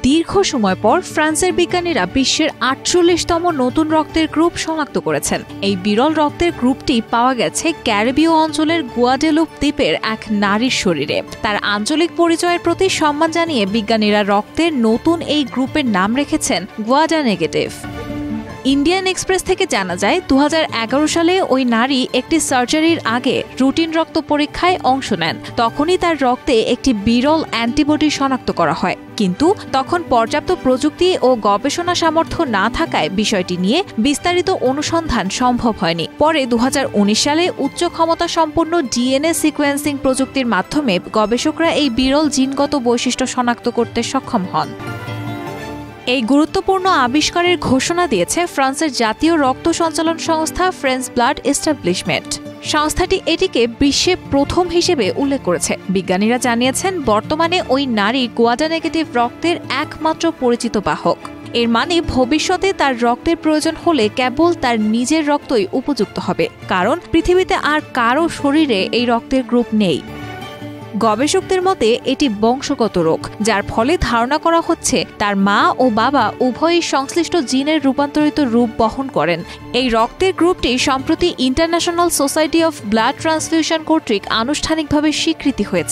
দীর্ঘ সময় পর ফ্রান্সের বিজ্ঞানীরা বিশ্বের ৪৮তম নতুন রক্তের গ্রুপ শনাক্ত করেছেন। এই বিরল রক্তের গ্রুপটি পাওয়া গেছে ক্যারিবীয় অঞ্চলের গুয়াডেলুপ দ্বীপের এক নারীর শরীরে। তার আঞ্চলিক পরিচয়ের প্রতি সম্মান জানিয়ে বিজ্ঞানীরা রক্তের নতুন এই গ্রুপের নাম রেখেছেন গুয়াডা নেগেটিভ। ইন্ডিয়ান এক্সপ্রেস থেকে জানা যায় ২০১১ সালে ওই নারী একটি সার্জারির আগে রুটিন রক্ত পরীক্ষায় অংশ নেন। তখনই তার রক্তে একটি বিরল অ্যান্টিবডি শনাক্ত করা হয়, কিন্তু তখন পর্যাপ্ত প্রযুক্তি ও গবেষণা সামর্থ্য না থাকায় বিষয়টি নিয়ে বিস্তারিত অনুসন্ধান সম্ভব হয়নি। পরে ২০১৯ সালে উচ্চ ক্ষমতা সম্পন্ন ডিএনএ সিকোয়েন্সিং প্রযুক্তির মাধ্যমে গবেষকরা এই বিরল জিনগত বৈশিষ্ট্য শনাক্ত করতে সক্ষম হন। এই গুরুত্বপূর্ণ আবিষ্কারের ঘোষণা দিয়েছে ফ্রান্সের জাতীয় রক্ত সঞ্চালন সংস্থা ফ্রেঞ্চ ব্লাড এস্টাবলিশমেন্ট। সংস্থাটি এটিকে বিশ্বে প্রথম হিসেবে উল্লেখ করেছে। বিজ্ঞানীরা জানিয়েছেন, বর্তমানে ওই নারী গুয়াডা নেগেটিভ রক্তের একমাত্র পরিচিত বাহক। এর মানে ভবিষ্যতে তার রক্তের প্রয়োজন হলে কেবল তার নিজের রক্তই উপযুক্ত হবে, কারণ পৃথিবীতে আর কারো শরীরে এই রক্তের গ্রুপ নেই। গবেষকদের মতে এটি বংশগত রোগ, যার ফলে ধারণা করা হচ্ছে তার মা ও বাবা উভয়ই সংশ্লিষ্ট জিনের রূপান্তরিত রূপ বহন করেন। এই রক্তের গ্রুপটি সম্প্রতি international society of blood transfusion কর্তৃক আনুষ্ঠানিকভাবে স্বীকৃতি হয়েছে।